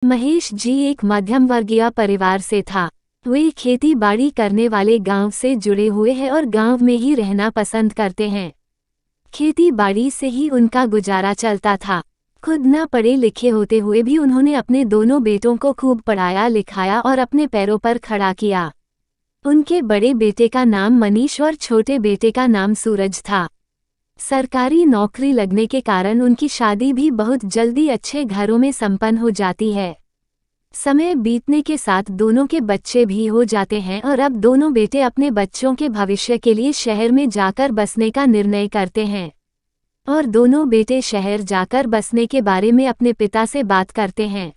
महेश जी एक मध्यम वर्गीय परिवार से था। वे खेती बाड़ी करने वाले गांव से जुड़े हुए हैं और गांव में ही रहना पसंद करते हैं। खेती बाड़ी से ही उनका गुजारा चलता था। खुद न पढ़े लिखे होते हुए भी उन्होंने अपने दोनों बेटों को खूब पढ़ाया लिखाया और अपने पैरों पर खड़ा किया। उनके बड़े बेटे का नाम मनीष और छोटे बेटे का नाम सूरज था। सरकारी नौकरी लगने के कारण उनकी शादी भी बहुत जल्दी अच्छे घरों में संपन्न हो जाती है। समय बीतने के साथ दोनों के बच्चे भी हो जाते हैं और अब दोनों बेटे अपने बच्चों के भविष्य के लिए शहर में जाकर बसने का निर्णय करते हैं और दोनों बेटे शहर जाकर बसने के बारे में अपने पिता से बात करते हैं।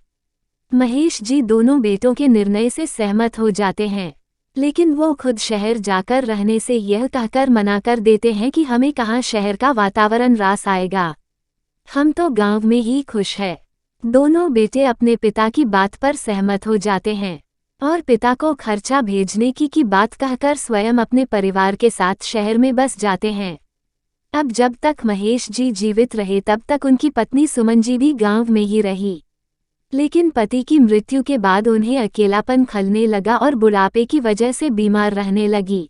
महेश जी दोनों बेटों के निर्णय से सहमत हो जाते हैं, लेकिन वो खुद शहर जाकर रहने से यह कहकर मना कर देते हैं कि हमें कहाँ शहर का वातावरण रास आएगा, हम तो गांव में ही खुश हैं। दोनों बेटे अपने पिता की बात पर सहमत हो जाते हैं और पिता को खर्चा भेजने की बात कहकर स्वयं अपने परिवार के साथ शहर में बस जाते हैं। अब जब तक महेश जी जीवित रहे तब तक उनकी पत्नी सुमन जी भी गांव में ही रही, लेकिन पति की मृत्यु के बाद उन्हें अकेलापन खलने लगा और बुढ़ापे की वजह से बीमार रहने लगी।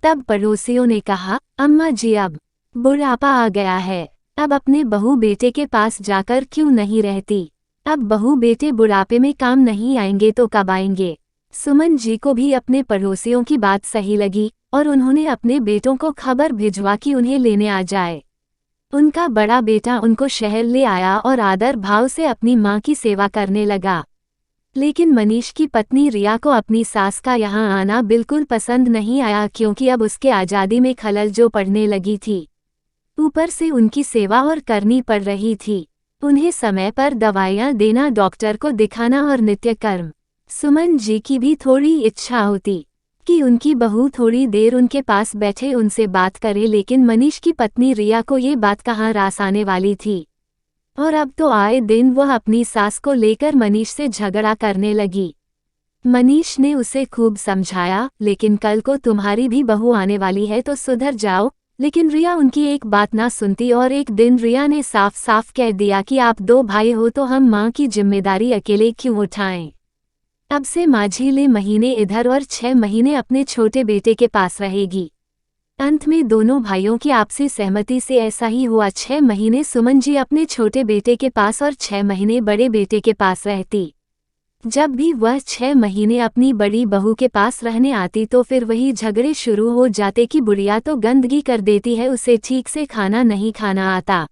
तब पड़ोसियों ने कहा, अम्मा जी अब बुढ़ापा आ गया है, अब अपने बहू बेटे के पास जाकर क्यों नहीं रहती, अब बहू बेटे बुढ़ापे में काम नहीं आएंगे तो कब आएंगे। सुमन जी को भी अपने पड़ोसियों की बात सही लगी और उन्होंने अपने बेटों को खबर भिजवा कि उन्हें लेने आ जाए। उनका बड़ा बेटा उनको शहर ले आया और आदर भाव से अपनी मां की सेवा करने लगा। लेकिन मनीष की पत्नी रिया को अपनी सास का यहाँ आना बिल्कुल पसंद नहीं आया, क्योंकि अब उसके आज़ादी में खलल जो पड़ने लगी थी, ऊपर से उनकी सेवा और करनी पड़ रही थी। उन्हें समय पर दवाइयाँ देना, डॉक्टर को दिखाना और नित्य कर्म। सुमन जी की भी थोड़ी इच्छा होती कि उनकी बहू थोड़ी देर उनके पास बैठे उनसे बात करे, लेकिन मनीष की पत्नी रिया को ये बात कहाँ रास आने वाली थी और अब तो आए दिन वह अपनी सास को लेकर मनीष से झगड़ा करने लगी। मनीष ने उसे खूब समझाया, लेकिन कल को तुम्हारी भी बहू आने वाली है तो सुधर जाओ, लेकिन रिया उनकी एक बात ना सुनती और एक दिन रिया ने साफ साफ कह दिया कि आप दो भाई हो तो हम माँ की जिम्मेदारी अकेले क्यों उठाएं। अब से माझीले महीने इधर और 6 महीने अपने छोटे बेटे के पास रहेगी। अंत में दोनों भाइयों की आपसी सहमति से ऐसा ही हुआ। 6 महीने सुमन जी अपने छोटे बेटे के पास और 6 महीने बड़े बेटे के पास रहती। जब भी वह 6 महीने अपनी बड़ी बहू के पास रहने आती तो फिर वही झगड़े शुरू हो जाते कि बुढ़िया तो गंदगी कर देती है, उसे ठीक से खाना नहीं खाना आता,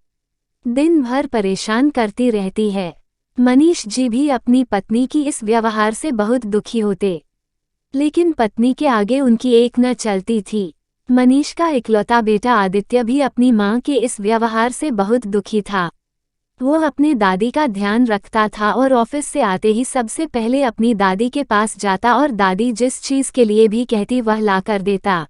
दिन भर परेशान करती रहती है। मनीष जी भी अपनी पत्नी की इस व्यवहार से बहुत दुखी होते, लेकिन पत्नी के आगे उनकी एक न चलती थी। मनीष का इकलौता बेटा आदित्य भी अपनी मां के इस व्यवहार से बहुत दुखी था। वो अपने दादी का ध्यान रखता था और ऑफिस से आते ही सबसे पहले अपनी दादी के पास जाता और दादी जिस चीज के लिए भी कहती वह ला कर देता।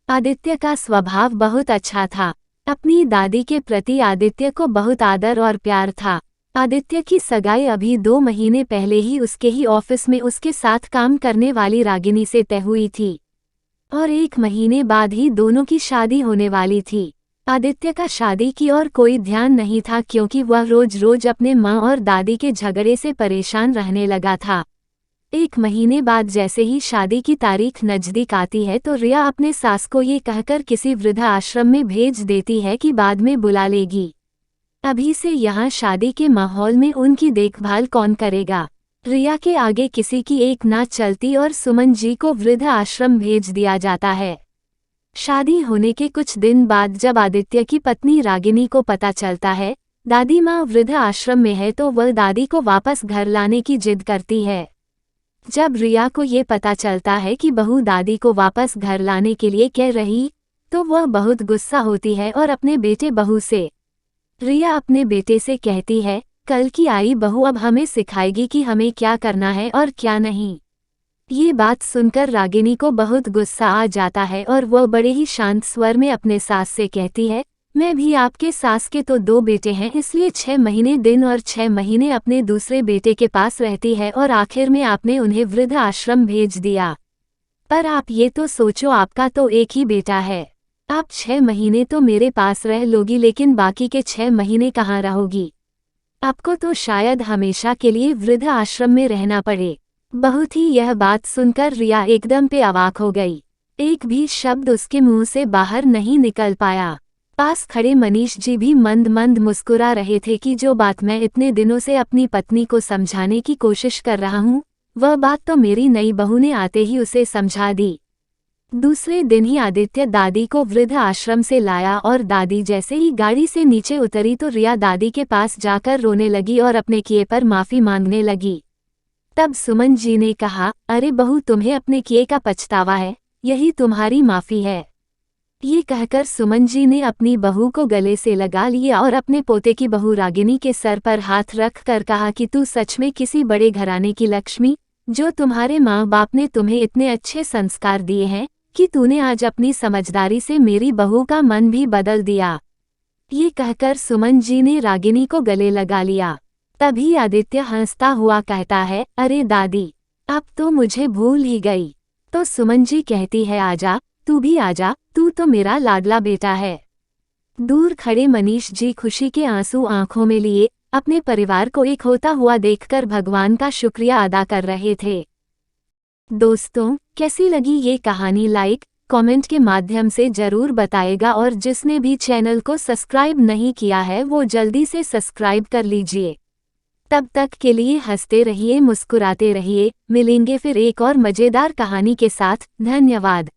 आदित्य का स्वभाव बहुत अच्छा था। अपनी दादी के प्रति आदित्य को बहुत आदर और प्यार था। आदित्य की सगाई अभी 2 महीने पहले ही उसके ही ऑफिस में उसके साथ काम करने वाली रागिनी से तय हुई थी और 1 महीने बाद ही दोनों की शादी होने वाली थी। आदित्य का शादी की और कोई ध्यान नहीं था, क्योंकि वह रोज रोज अपने माँ और दादी के झगड़े से परेशान रहने लगा था। 1 महीने बाद जैसे ही शादी की तारीख नजदीक आती है तो रिया अपने सास को ये कहकर किसी वृद्धा आश्रम में भेज देती है कि बाद में बुला लेगी। अभी से यहाँ शादी के माहौल में उनकी देखभाल कौन करेगा। रिया के आगे किसी की एक ना चलती और सुमन जी को वृद्ध आश्रम भेज दिया जाता है। शादी होने के कुछ दिन बाद जब आदित्य की पत्नी रागिनी को पता चलता है दादी माँ वृद्ध आश्रम में है तो वह दादी को वापस घर लाने की जिद करती है। जब रिया को ये पता चलता है कि बहू दादी को वापस घर लाने के लिए कह रही तो वह बहुत गुस्सा होती है और अपने बेटे बहू से रिया अपने बेटे से कहती है, कल की आई बहू अब हमें सिखाएगी कि हमें क्या करना है और क्या नहीं। ये बात सुनकर रागिनी को बहुत गुस्सा आ जाता है और वह बड़े ही शांत स्वर में अपने सास से कहती है, मैं भी आपके सास के तो 2 बेटे हैं, इसलिए 6 महीने दिन और 6 महीने अपने दूसरे बेटे के पास रहती है और आखिर में आपने उन्हें वृद्ध आश्रम भेज दिया। पर आप ये तो सोचो, आपका तो एक ही बेटा है, आप 6 महीने तो मेरे पास रह लोगी, लेकिन बाकी के 6 महीने कहाँ रहोगी। आपको तो शायद हमेशा के लिए वृद्ध आश्रम में रहना पड़े। बहुत ही यह बात सुनकर रिया एकदम पे अवाक हो गई। एक भी शब्द उसके मुंह से बाहर नहीं निकल पाया। पास खड़े मनीष जी भी मंद मंद मुस्कुरा रहे थे कि जो बात मैं इतने दिनों से अपनी पत्नी को समझाने की कोशिश कर रहा हूँ, वह बात तो मेरी नई बहू ने आते ही उसे समझा दी। दूसरे दिन ही आदित्य दादी को वृद्ध आश्रम से लाया और दादी जैसे ही गाड़ी से नीचे उतरी तो रिया दादी के पास जाकर रोने लगी और अपने किए पर माफी मांगने लगी। तब सुमन जी ने कहा, अरे बहू, तुम्हें अपने किए का पछतावा है, यही तुम्हारी माफी है। ये कहकर सुमन जी ने अपनी बहू को गले से लगा लिया और अपने पोते की बहू रागिनी के सर पर हाथ रख कर कहा कि तू सच में किसी बड़े घराने की लक्ष्मी, जो तुम्हारे माँ बाप ने तुम्हें इतने अच्छे संस्कार दिए हैं कि तूने आज अपनी समझदारी से मेरी बहू का मन भी बदल दिया। ये कहकर सुमन जी ने रागिनी को गले लगा लिया। तभी आदित्य हंसता हुआ कहता है, अरे दादी, अब तो मुझे भूल ही गई। तो सुमन जी कहती है, आजा, तू भी आजा, तू तो मेरा लाडला बेटा है। दूर खड़े मनीष जी खुशी के आंसू आंखों में लिए अपने परिवार को एक होता हुआ देखकर भगवान का शुक्रिया अदा कर रहे थे। दोस्तों, कैसी लगी ये कहानी? लाइक, कमेंट के माध्यम से जरूर बताएगा और जिसने भी चैनल को सब्सक्राइब नहीं किया है वो जल्दी से सब्सक्राइब कर लीजिए। तब तक के लिए हंसते रहिए, मुस्कुराते रहिए। मिलेंगे फिर एक और मजेदार कहानी के साथ। धन्यवाद।